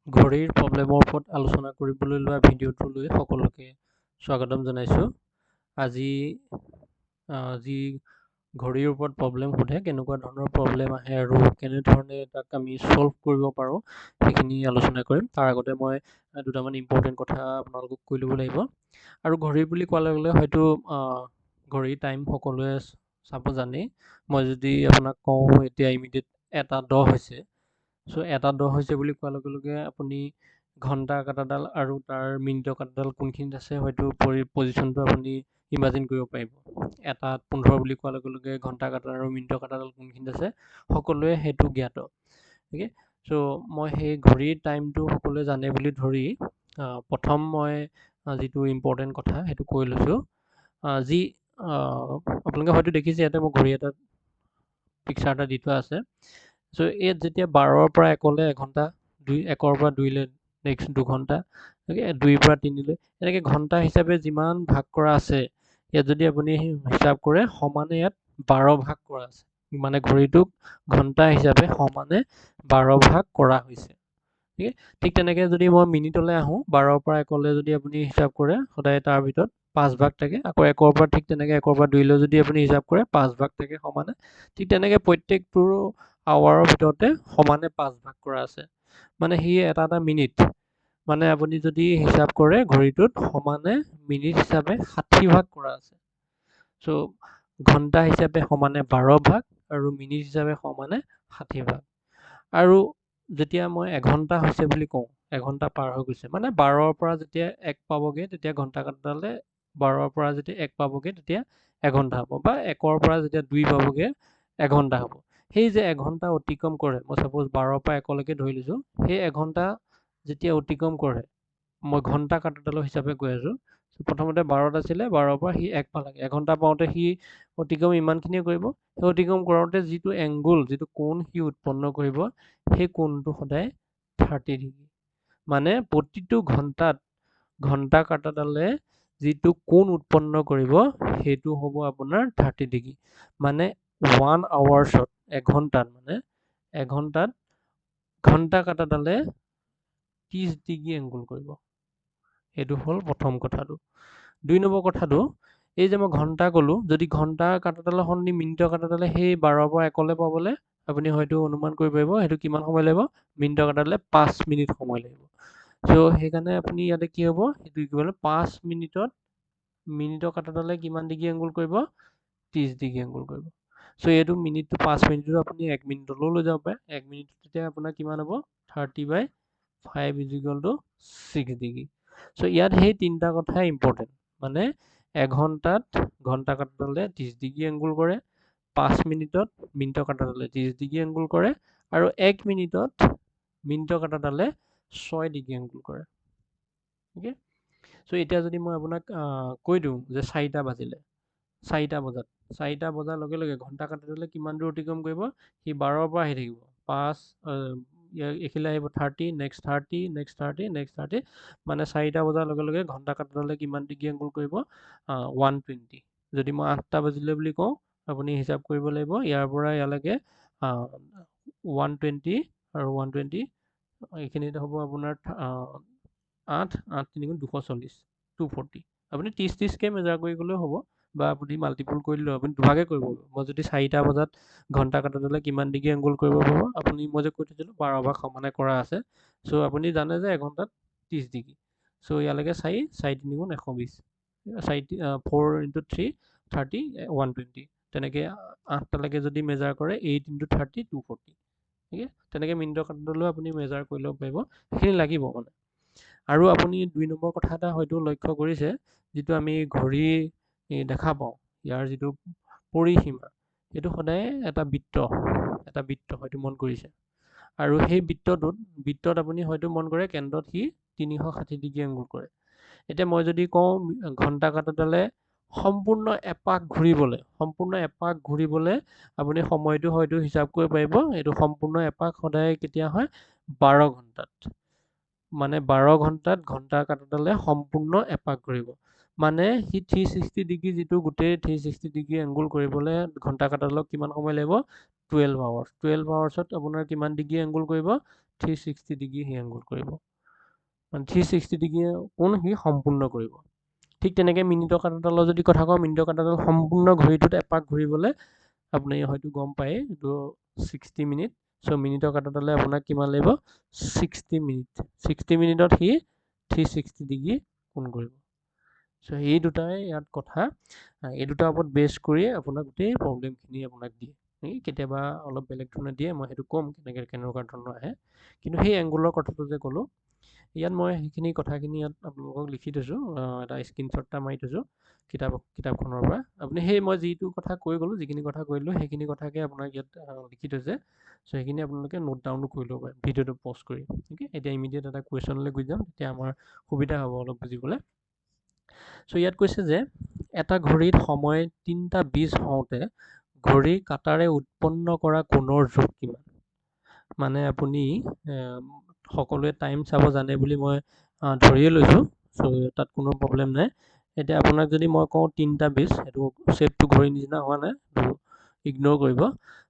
ঘড়ীৰ প্ৰব্লেমৰ ওপৰত আলোচনা কৰিবলৈ লোৱা ভিডিঅ'টোলৈ সকলোকে স্বাগতম জনাইছোঁ। আজি যি ঘড়ীৰ ওপৰত প্ৰব্লেম সোধে, কেনেকুৱা ধৰণৰ প্ৰব্লেম আহে আৰু কেনেধৰণে তাক আমি ছল্ভ কৰিব পাৰোঁ সেইখিনি আলোচনা কৰিম। তাৰ আগতে মই দুটামান ইম্পৰ্টেণ্ট কথা আপোনালোকক কৈ ল'ব লাগিব। আৰু ঘড়ী বুলি কোৱাৰ লগে লগে হয়তো ঘড়ীৰ টাইম সকলোৱে চাব জানেই। মই যদি আপোনাক কওঁ এতিয়া ইমিডিয়েট 1:10 হৈছে, চ' 1:10 হৈছে বুলি কোৱাৰ লগে লগে আপুনি ঘণ্টা কাটাডাল আৰু তাৰ মিনিটৰ কাটাডাল কোনখিনিত আছে হয়তো পজিশ্যনটো আপুনি ইমাজিন কৰিব পাৰিব। 1:15 বুলি কোৱাৰ লগে লগে ঘণ্টা কাটা আৰু মিনিটৰ কাটাডাল কোনখিনিত আছে সকলোৱে সেইটো জ্ঞাত। অ'কে, চ' মই সেই ঘড়ীৰ টাইমটো সকলোৱে জানে বুলি ধৰি প্ৰথম মই যিটো ইম্পৰ্টেণ্ট কথা সেইটো কৈ লৈছোঁ। যি আপোনালোকে হয়তো দেখিছে ইয়াতে মই ঘড়ী এটা পিকচাৰ এটা দি থোৱা আছে। চ' ইয়াত যেতিয়া 12ৰ পৰা 1লৈ এঘণ্টা, 1ৰ পৰা 2লৈ নেক্সট 2 ঘণ্টা, 2ৰ পৰা 3লৈ এনেকৈ ঘণ্টা হিচাপে যিমান ভাগ কৰা আছে, ইয়াত যদি আপুনি হিচাপ কৰে সমানে ইয়াত 12 ভাগ কৰা আছে। মানে ঘড়ীটোক ঘণ্টা হিচাপে সমানে 12 ভাগ কৰা হৈছে। ঠিক তেনেকৈ যদি মই মিনিটলৈ আহোঁ, 12ৰ পৰা 1লৈ যদি আপুনি হিচাপ কৰে সদায় তাৰ ভিতৰত 5 ভাগ থাকে। আকৌ 1ৰ পৰা ঠিক তেনেকৈ 1ৰ পৰা 2লৈ যদি আপুনি হিচাপ কৰে 5 ভাগ থাকে সমানে। ঠিক তেনেকৈ প্ৰত্যেকটো আৱাৰৰ ভিতৰতে সমানে 5 ভাগ কৰা আছে। মানে সি এটা মিনিট, মানে আপুনি যদি হিচাপ কৰে ঘড়ীটোত সমানে মিনিট হিচাপে 60 ভাগ কৰা আছে। চ' ঘণ্টা হিচাপে সমানে 12 ভাগ আৰু মিনিট হিচাপে সমানে 60 ভাগ। আৰু যেতিয়া মই এঘণ্টা হৈছে বুলি কওঁ, এঘণ্টা পাৰ হৈ গৈছে, মানে 12ৰ পৰা যেতিয়া 1 পাবগৈ তেতিয়া ঘণ্টা কাটাডালে 12ৰ পৰা যেতিয়া 1 পাবগৈ তেতিয়া এঘণ্টা হ'ব, বা 1ৰ পৰা যেতিয়া 2 পাবগৈ এঘণ্টা হ'ব। সেই যে এঘণ্টা অতিক্ৰম কৰে, মই চাপ'জ 12ৰ পৰা 1লৈকে ধৰি লৈছোঁ, সেই এঘণ্টা যেতিয়া অতিক্ৰম কৰে, মই ঘণ্টা কাটাডালৰ হিচাপে গৈ আছোঁ। প্ৰথমতে 12ত আছিলে, 12ৰ পৰা সি 1 পালেগে, এঘণ্টা পাওঁতে সি অতিক্ৰম ইমানখিনিয়ে কৰিব। সেই অতিক্ৰম কৰোঁতে যিটো এংগুল, যিটো কোণ সি উৎপন্ন কৰিব, সেই কোণটো সদায় 30 ডিগ্ৰী। মানে প্ৰতিটো ঘণ্টাত ঘণ্টা কাটাডালে যিটো কোণ উৎপন্ন কৰিব সেইটো হ'ব আপোনাৰ 30 ডিগ্ৰী। মানে 1 আৱাৰ্ছত, এঘণ্টাত, মানে এঘণ্টাত ঘণ্টা কাটাডালে 30 ডিগ্ৰী এংগুল কৰিব। সেইটো হ'ল প্ৰথম কথাটো। 2 নম্বৰ কথাটো, এই যে মই ঘণ্টা ক'লোঁ, যদি ঘণ্টা কাটাডালৰ সলনি মিনিটৰ কাটাডালে সেই 12ৰ পৰা 1লৈ পাবলৈ আপুনি হয়তো অনুমান কৰিব পাৰিব সেইটো কিমান সময় লাগিব। মিনিটৰ কাটাডালে 5 মিনিট সময় লাগিব। চ' সেইকাৰণে আপুনি ইয়াতে কি হ'ব, সেইটো কি কৰিব, 5 মিনিটত মিনিটৰ কাটাডালে কিমান ডিগ্ৰী এংগুল কৰিব, 30 ডিগ্ৰী এংগুল কৰিব। চ' এইটো মিনিটটো 5 মিনিটটো আপুনি 1 মিনিটলৈও লৈ যাব পাৰে। 1 মিনিটত তেতিয়া আপোনাৰ কিমান হ'ব, 30/5 = 6 ডিগ্ৰী। চ' ইয়াত সেই তিনিটা কথাই ইম্পৰ্টেণ্ট। মানে এঘণ্টাত ঘণ্টা কাটাডালে 30 ডিগ্ৰী এংগুল কৰে, 5 মিনিটত মিনিটৰ কাটাডালে 30 ডিগ্ৰী এংগুল কৰে, আৰু 1 মিনিটত মিনিটৰ কাটাডালে 6 ডিগ্ৰী এংগুল কৰে। অ'কে, চ' এতিয়া যদি মই আপোনাক কৈ দিওঁ যে 4টা বাজিলে, 4টা বজাৰ লগে লগে ঘণ্টা কাটাডালে কিমান দূৰ অতিক্ৰম কৰিব, সি 12ৰ পৰা আহি থাকিব, 5 এইফালে আহিব 30, নেক্সট 30, নেক্সট 30, নেক্সট 30, মানে 4টা বজাৰ লগে লগে ঘণ্টা কাটাডালে কিমান ডিগ্ৰী এংগুল কৰিব, 120। যদি মই 8টা বাজিলে বুলি কওঁ, আপুনি হিচাপ কৰিব লাগিব ইয়াৰ পৰা ইয়ালৈকে 120 আৰু 120, এইখিনিত হ'ব আপোনাৰ 8, 8 × 3 = 240, 240। আপুনি 30কৈ মেজাৰ কৰি গ'লেও হ'ব, বা আপুনি মাল্টিপুল কৰি দিলেও আপুনি দুভাগে কৰিব। মই যদি 4টা বজাত ঘণ্টা কাটাডালে কিমান ডিগ্ৰী এংগুল কৰিব পাৰিব, আপুনি মই যে কৈ থৈছিলোঁ 12 ভাগ সমানে কৰা আছে। চ' আপুনি জানে যে এঘণ্টাত 30 ডিগ্ৰী। চ' ইয়ালৈকে 4, 4 × 3 = 120, 4 × 3 30, 120। তেনেকৈ 8টালৈকে যদি মেজাৰ কৰে 8 × 30, 240। ঠিক আছে, তেনেকৈ মিনিটৰ কাটাডালেও আপুনি মেজাৰ কৰি ল'ব পাৰিব, সেইখিনি লাগিব মানে। আৰু আপুনি 2 নম্বৰ কথা এটা হয়তো লক্ষ্য কৰিছে, যিটো আমি ঘড়ী দেখা পাওঁ, ইয়াৰ যিটো পৰিসীমা, সেইটো সদায় এটা বৃত্ত হয়তো মন কৰিছে। আৰু সেই বৃত্তত আপুনি হয়তো মন কৰে কেন্দ্ৰত সি 360 ডিগ্ৰী এংগুল কৰে। এতিয়া মই যদি কওঁ ঘণ্টা কাটাডালে সম্পূৰ্ণ এপাক ঘূৰিবলৈ আপুনি সময়টো হয়তো হিচাপ কৰিব পাৰিব। এইটো সম্পূৰ্ণ এপাক সদায় কেতিয়া হয়, 12 ঘণ্টাত। মানে 12 ঘণ্টাত ঘণ্টা কাটাডালে সম্পূৰ্ণ এপাক ঘূৰিব। মানে সি 360 ডিগ্ৰী, যিটো গোটেই 360 ডিগ্ৰী এংগুল কৰিবলৈ ঘণ্টা কাটাডালক কিমান সময় লাগিব, 12 আৱাৰ্ছ। 12 আৱাৰ্ছত আপোনাৰ কিমান ডিগ্ৰী এংগুল কৰিব, 360 ডিগ্ৰী সি এংগুল কৰিব, মানে 360 ডিগ্ৰী কোণ সি সম্পূৰ্ণ কৰিব। ঠিক তেনেকৈ মিনিটৰ কাঁটাডালৰ যদি কথা কওঁ, মিনিটৰ কাঁটাডাল সম্পূৰ্ণ ঘড়ীটোত এপাক ঘূৰিবলৈ আপুনি হয়তো গম পায়েই এইটো 60 মিনিট। চ' মিনিটৰ কাঁটাডালে আপোনাক কিমান লাগিব? 60 মিনিট। 60 মিনিটত সি 360 ডিগ্ৰী কোণ কৰিব। চ' এই দুটাই ইয়াত কথা, এই দুটাৰ ওপৰত বেছ কৰি আপোনাক গোটেই প্ৰব্লেমখিনি আপোনাক দিয়ে। কেতিয়াবা অলপ বেলেগ ধৰণে দিয়ে, মই সেইটো ক'ম কেনেকুৱা ধৰণৰ আহে। কিন্তু সেই এংগুলৰ কথাটো যে ক'লোঁ, ইয়াত মই সেইখিনি কথাখিনি ইয়াত আপোনালোকক লিখি থৈছোঁ, এটা স্ক্ৰীনশ্বট এটা মাৰি থৈছোঁ কিতাপখনৰ পৰা। আপুনি সেই মই যিটো কথা কৈ গ'লোঁ, যিখিনি কথা কৈ দিলোঁ, সেইখিনি কথাকে আপোনাক ইয়াত লিখি থৈছে। চ' সেইখিনি আপোনালোকে নোট ডাউনো কৰি ল'ব পাৰে ভিডিঅ'টো পজ কৰি। অ'কে, এতিয়া ইমিডিয়েট এটা কুৱেশ্যনলৈ গুচি যাম, তেতিয়া আমাৰ সুবিধা হ'ব অলপ বুজিবলৈ। চ' ইয়াত কৈছে যে এটা ঘড়ীত সময় 3:20 হওঁতে ঘড়ীৰ কাঁটাৰে উৎপন্ন কৰা কোণৰ জোখ কিমান? মানে আপুনি সকলোৱে টাইম চাব জানে বুলি মই ধৰিয়ে লৈছোঁ, চ' তাত কোনো প্ৰব্লেম নাই। এতিয়া আপোনাক যদি মই কওঁ 3:20, সেইটো ছেপটো ঘড়ীৰ নিচিনা হোৱা নাই, সেইটো ইগন'ৰ কৰিব।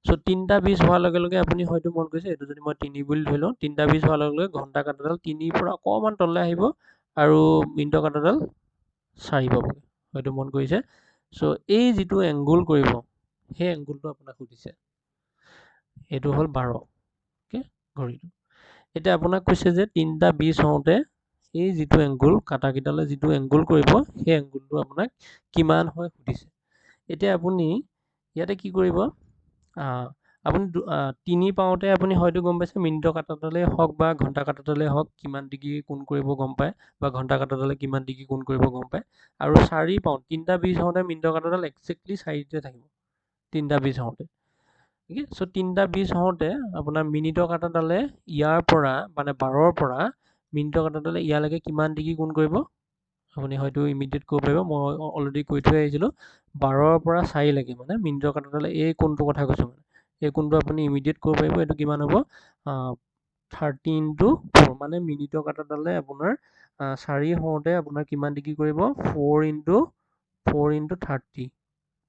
চ' 3:20 হোৱাৰ লগে লগে আপুনি হয়তো মন কৰিছে, এইটো যদি মই 3 বুলি ধৰি লওঁ, 3:20 হোৱাৰ লগে লগে ঘণ্টা কাঁটাডাল 3ৰ পৰা অকণমান তললৈ আহিব আৰু মিনিটৰ কাঁটাডাল 4 পাবগৈ, হয়তো মন কৰিছে। চ' এই যিটো এংগুল কৰিব, সেই এংগুলটো আপোনাক সুধিছে, এইটো হ'ল 12, অ'কে, ঘড়ীটো। এতিয়া আপোনাক কৈছে যে 3:20 হওঁতে এই যিটো এংগুল, কাঁটাকেইডালে যিটো এংগুল কৰিব, সেই এংগুলটো আপোনাক কিমান হয় সুধিছে। এতিয়া আপুনি ইয়াতে কি কৰিব, আপুনি 3 পাওঁতে আপুনি হয়তো গম পাইছে মিনিটৰ কাঁটাডালেই হওক বা ঘণ্টা কাঁটাডালেই হওক কিমান ডিগ্ৰী কোণ কৰিব গম পায়, বা ঘণ্টা কাঁটাডালে কিমান ডিগ্ৰী কোণ কৰিব গম পায়। আৰু 4 পাওঁ, 3:20 হওঁতে মিনিটৰ কাঁটাডাল একজেক্টলি 4তে থাকিব 3:20 হওঁতে। ঠিক আছে, চ' 3:20 হওঁতে আপোনাৰ মিনিটৰ কাঁটাডালে ইয়াৰ পৰা মানে 12ৰ পৰা মিনিটৰ কাঁটাডালে ইয়ালৈকে কিমান ডিগ্ৰী কোণ কৰিব? আপুনি হয়তো ইমিডিয়েট ক'ব পাৰিব, মই অলৰেডি কৈ থৈ আহিছিলোঁ। 12ৰ পৰা 4লৈকে মানে মিনিটৰ কাঁটাডালে এই কোণটোৰ কথা কৈছোঁ, মানে এই কোণটো আপুনি ইমিডিয়েট ক'ব পাৰিব, এইটো কিমান হ'ব? 30 × 4, মানে মিনিটৰ কাঁটাডালে আপোনাৰ 4 হওঁতে আপোনাৰ কিমান ডিগ্ৰী কৰিব? 4 × 30।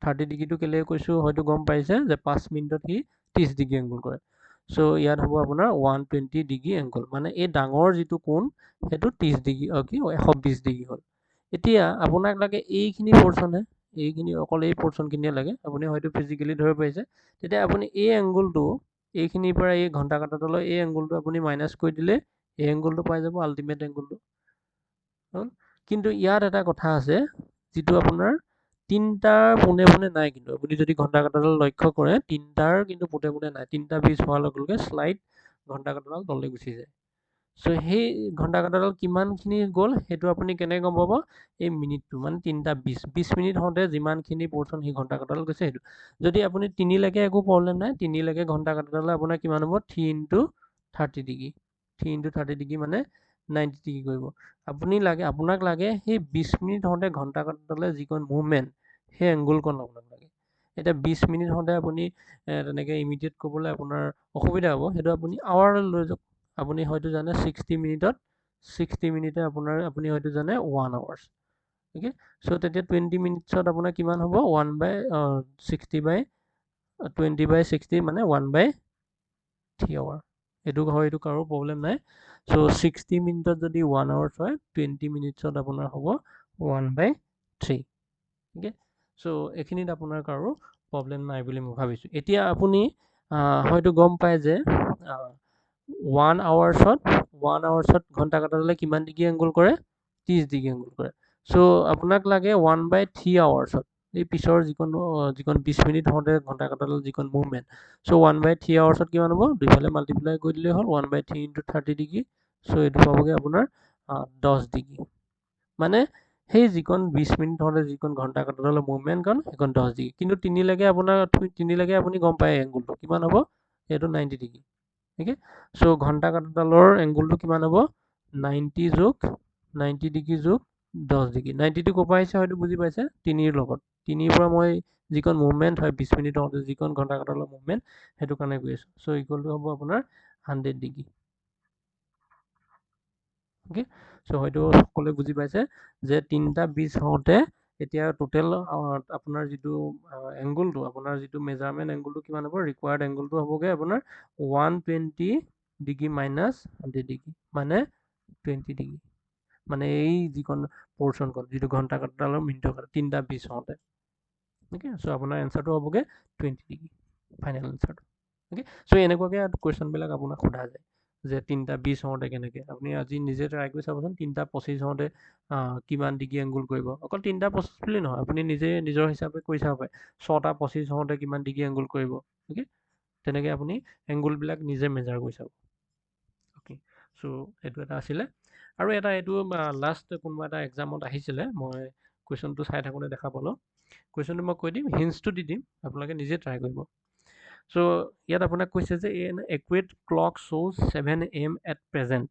30 ডিগ্ৰীটো কেলৈ কৈছোঁ হয়তো গম পাইছে, যে 5 মিনিটত সি 30 ডিগ্ৰী এংগুল কৰে। চ' ইয়াত হ'ব আপোনাৰ 120 ডিগ্ৰী এংগুল, মানে এই ডাঙৰ যিটো কোণ সেইটো 30 ডিগ্ৰী, 120 ডিগ্ৰী হ'ল। এতিয়া আপোনাক লাগে এইখিনি পৰ্চনহে, এইখিনি অকল এই পৰ্চনখিনিয়ে লাগে, আপুনি হয়তো ফিজিকেলি ধৰিব পাৰিছে। তেতিয়া আপুনি এই এংগুলটো, এইখিনিৰ পৰা এই ঘণ্টা কাঁটাডালৰ এই এংগুলটো আপুনি মাইনাছ কৰি দিলে এই এংগুলটো পাই যাব, আল্টিমেট এংগুলটো। কিন্তু ইয়াত এটা কথা আছে, যিটো আপোনাৰ 3টাৰ পোনে পোনে নাই, কিন্তু আপুনি যদি ঘণ্টা কাঁটাডাল লক্ষ্য কৰে 3টাৰ কিন্তু পোনে পোনে নাই। 3:20 হোৱাৰ লগে লগে শ্লাইড ঘণ্টা কাঁটাডাল তললৈ গুচি যায়। চ' সেই ঘণ্টা কাঁটাডাল কিমানখিনি গ'ল সেইটো আপুনি কেনেকৈ গম পাব? এই মিনিটটো, মানে 3:20 মিনিট হওঁতে যিমানখিনি পৰ্চন সেই ঘণ্টা কাঁটাডাল গৈছে সেইটো। যদি আপুনি 3লৈকে একো প্ৰব্লেম নাই, 3লৈকে ঘণ্টা কাঁটাডালে আপোনাৰ কিমান হ'ব? 3 × 30 ডিগ্ৰী। 3 × 30 ডিগ্ৰী মানে 90 ডিগ্ৰী কৰিব। আপোনাক লাগে সেই 20 মিনিট হওঁতে ঘণ্টা কাঁটাডালে যিকণ মুভমেণ্ট, সেই এংগুলকণ আপোনাক লাগে। এতিয়া 20 মিনিট হওঁতে আপুনি তেনেকৈ ইমিডিয়েট ক'বলৈ আপোনাৰ অসুবিধা হ'ব, সেইটো আপুনি আৱাৰলৈ লৈ যাওক। আপুনি হয়তো জানে 60 মিনিটে আপুনি হয়তো জানে 1 আৱাৰ্ছ। অ'কে, চ' তেতিয়া 20 মিনিটছত আপোনাৰ কিমান হ'ব? 1/20/60 মানে 1/3 আৱাৰ। এইটো হয়, এইটো কাৰো প্ৰব্লেম নাই। চ' 60 মিনিটত যদি 1 আৱাৰ্ছ হয়, 20 মিনিটছত আপোনাৰ হ'ব 1/3। অ'কে, চ' এইখিনিত আপোনাৰ কাৰো প্ৰব্লেম নাই বুলি মই ভাবিছোঁ। এতিয়া আপুনি হয়তো গম পায় যে 1 আৱাৰ্ছত ঘণ্টা কাঁটাডালে কিমান ডিগ্ৰী এংগুল কৰে? 30 ডিগ্ৰী এংগুল কৰে। চ' আপোনাক লাগে 1/3 আৱাৰ্ছত, এই পিছৰ যিকণ 20 মিনিট হওঁতে ঘণ্টা কাঁটাডাল যিকণ মুভমেণ্ট। চ' 1/3 আৱাৰ্ছত কিমান হ'ব? দুইফালে মাল্টিপ্লাই কৰি দিলেই হ'ল, 1/3 × 30 ডিগ্ৰী। চ' এইটো পাবগৈ আপোনাৰ 10 ডিগ্ৰী। মানে সেই যিকণ 20 মিনিট হওঁতে যিকণ ঘণ্টা কাঁটাডালৰ মুভমেণ্টকণ, সেইকণ 10 ডিগ্ৰী। কিন্তু 3লৈকে আপুনি গম পায় এংগুলটো কিমান হ'ব? সেইটো 90 ডিগ্ৰী। অ'কে, চ' ঘণ্টা কাঁটাডালৰ এংগুলটো কিমান হ'ব? 90 ডিগ্ৰী যোগ 10 ডিগ্ৰী। 90টো ক'ৰ পৰা আহিছে হয়তো বুজি পাইছে, 3ৰ লগত। 3ৰ পৰা মই যিকণ মুভমেণ্ট হয় 20 মিনিট হওঁতে যিকণ ঘণ্টা কাঁটাডালৰ মুভমেণ্ট, সেইটো কাৰণে গৈ আছোঁ। চ' ইকুৱেলটো হ'ব আপোনাৰ 100 ডিগ্ৰী। অ'কে, চ' হয়তো সকলোৱে বুজি পাইছে যে 3:20 হওঁতে এতিয়া টোটেল আপোনাৰ যিটো এংগুলটো, আপোনাৰ যিটো মেজাৰমেণ্ট এংগুলটো কিমান হ'ব? ৰিকুৱাৰ্ড এংগুলটো হ'বগৈ আপোনাৰ 120 ডিগ্ৰী মাইনাছ 100 ডিগ্ৰী মানে 20 ডিগ্ৰী। মানে এই যিকণ পৰ্চনকণ যিটো ঘণ্টা কাটা আৰু মিনিটৰ কাটা 3টা 20 হওঁতে। অ'কে, চ' আপোনাৰ এনচাৰটো হ'বগৈ 20 ডিগ্ৰী ফাইনেল এনচাৰটো। অ'কে, চ' এনেকুৱাকৈ কুৱেশ্যনবিলাক আপোনাক সোধা যায় যে 3টা 20 হওঁতে কেনেকৈ। আপুনি আজি নিজে ট্ৰাই কৰি চাবচোন 3টা 25 হওঁতে কিমান ডিগ্ৰী এংগুল কৰিব। অকল 3টা 25 বুলি নহয়, আপুনি নিজে নিজৰ হিচাপে কৰি চাব পাৰে 6টা 25 হওঁতে কিমান ডিগ্ৰী এংগুল কৰিব। অ'কে, তেনেকৈ আপুনি এংগুলবিলাক নিজে মেজাৰ কৰি চাব। অ'কে, চ' এইটো এটা আছিলে। আৰু এটা এইটো লাষ্ট কোনোবা এটা এক্সামত আহিছিলে, মই কুৱেশ্যনটো চাই থাকোঁতে দেখা পালোঁ। কুৱেশ্যনটো মই কৈ দিম, হিণ্টছটো দি দিম, আপোনালোকে নিজে ট্ৰাই কৰিব। চ' ইয়াত আপোনাক কৈছে যে এন একুৰেট ক্লক শ্ব'জ 7 AM at present.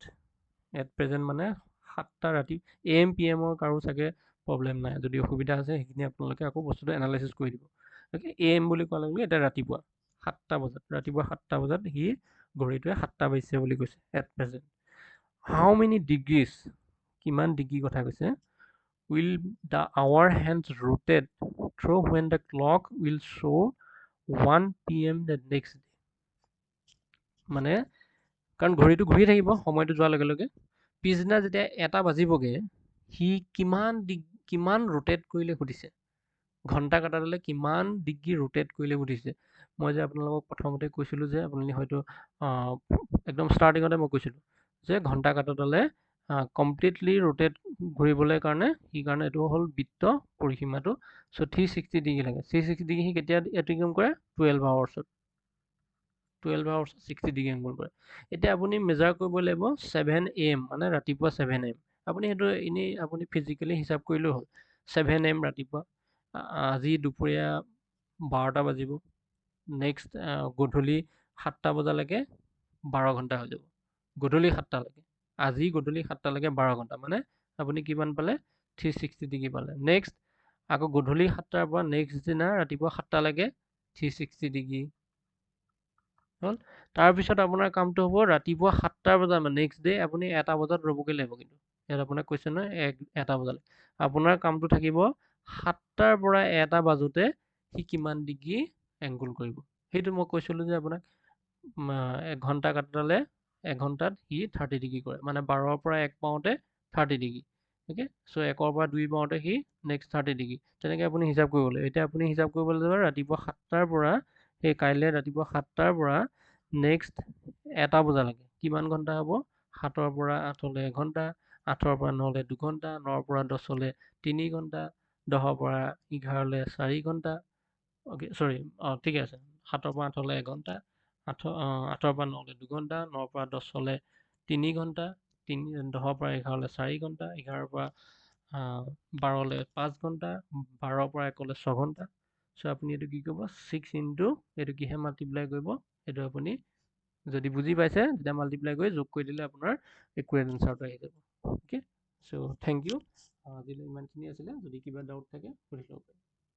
At present মানে 7টা ৰাতি। AM PM কাৰো চাগে প্ৰব্লেম নাই, যদি অসুবিধা আছে সেইখিনি আপোনালোকে আকৌ বস্তুটো এনালাইচিছ কৰি দিব। অ'কে, AM বুলি কোৱাৰ লগে লগে এতিয়া ৰাতিপুৱা 7টা বজাত, ৰাতিপুৱা 7টা বজাত সি ঘড়ীটোৱে 7টা বাজিছে বুলি কৈছে at present. How many degrees, কিমান ডিগ্ৰী কথা কৈছে, will the hour hands rotate through when the clock will show 1 PM the next day। মানে কাৰণ ঘড়ীটো ঘূৰি থাকিব সময়টো যোৱাৰ লগে লগে, পিছদিনা যেতিয়া 1টা বাজিবগৈ সি কিমান ৰোটেট কৰিলে সুধিছে, ঘণ্টা কাটাডালে কিমান ডিগ্ৰী ৰোটেট কৰিলে সুধিছে। মই যে আপোনালোকক প্ৰথমতে কৈছিলোঁ যে আপুনি হয়তো একদম ষ্টাৰ্টিঙতে মই কৈছিলোঁ যে ঘণ্টা কাটাডালে কমপ্লিটলি ৰোটেট ঘূৰিবলৈ কাৰণে সেইকাৰণে এইটো হ'ল বৃত্ত পৰিসীমাটো। চ' 360 ডিগ্ৰী লাগে। 360 ডিগ্ৰী সি কেতিয়া এটিকিউম কৰে 12 আৱাৰ্ছত। 12 আৱাৰ্ছত 60 ডিগ্ৰী এংগুল কৰে। এতিয়া আপুনি মেজাৰ কৰিব লাগিব 7 AM মানে ৰাতিপুৱা 7 AM। আপুনি সেইটো এনেই আপুনি ফিজিকেলি হিচাপ কৰিলেও হ'ল। 7 AM ৰাতিপুৱা, আজি দুপৰীয়া 12টা বাজিব, নেক্সট গধূলি 7টা বজালৈকে 12 ঘণ্টা হৈ যাব। গধূলি 7টালৈকে, আজি গধূলি 7টালৈকে 12 ঘণ্টা, মানে আপুনি কিমান পালে 360 ডিগ্ৰী পালে। নেক্সট আকৌ গধূলি 7টাৰ পৰা নেক্সট দিনা ৰাতিপুৱা 7টালৈকে 360 ডিগ্ৰী হ'ল। তাৰপিছত আপোনাৰ কামটো হ'ব ৰাতিপুৱা 7টা বজাত, মানে নেক্সট ডে আপুনি 1টা বজাত ৰ'বগৈ লাগিব। কিন্তু ইয়াত আপোনাক কৈছে নহয় 1টা বজালৈ আপোনাৰ কামটো থাকিব 7টাৰ পৰা 1টা বাজোতে সি কিমান ডিগ্ৰী এংগুল কৰিব। সেইটো মই কৈছিলোঁ যে আপোনাক ঘণ্টা কাটালে এঘণ্টাত সি 30 ডিগ্ৰী কৰে, মানে 12ৰ পৰা 1 পাওঁতে 30 ডিগ্ৰী। অ'কে, চ' 1ৰ পৰা 2 পাওঁতে সি নেক্সট 30 ডিগ্ৰী। তেনেকৈ আপুনি হিচাপ কৰিব লাগিব। এতিয়া আপুনি হিচাপ কৰিবলৈ যাব ৰাতিপুৱা 7টাৰ পৰা, সেই কাইলৈ ৰাতিপুৱা 7টাৰ পৰা নেক্সট 1টা বজালৈকে কিমান ঘণ্টা হ'ব, 7ৰ পৰা 8লৈ এঘণ্টা, 8ৰ পৰা 9লৈ 2 ঘণ্টা, 9ৰ পৰা 10লৈ 3 ঘণ্টা, 10ৰ পৰা 11লৈ 4 ঘণ্টা। অ'কে, চৰি, ঠিকে আছে, 7ৰ পৰা 8লৈ এঘণ্টা, 8ৰ পৰা 9লৈ 2 ঘণ্টা, 9ৰ পৰা 10লৈ 3 ঘণ্টা, 10ৰ পৰা 11লৈ 4 ঘণ্টা, 11ৰ পৰা 12লৈ 5 ঘণ্টা, 12ৰ পৰা 1লৈ 6 ঘণ্টা। চ' আপুনি এইটো কি কৰিব 6 ইনটু এইটো কিহে মাল্টিপ্লাই কৰিব, এইটো আপুনি যদি বুজি পাইছে তেতিয়া মাল্টিপ্লাই কৰি যোগ কৰি দিলে আপোনাৰ একুৰেট এনচাৰটো আহি যাব। অ'কে, চ' থেংক ইউ। আজিলৈ ইমানখিনি আছিলে, যদি কিবা ডাউট থাকে সুধি ল'ব পাৰে।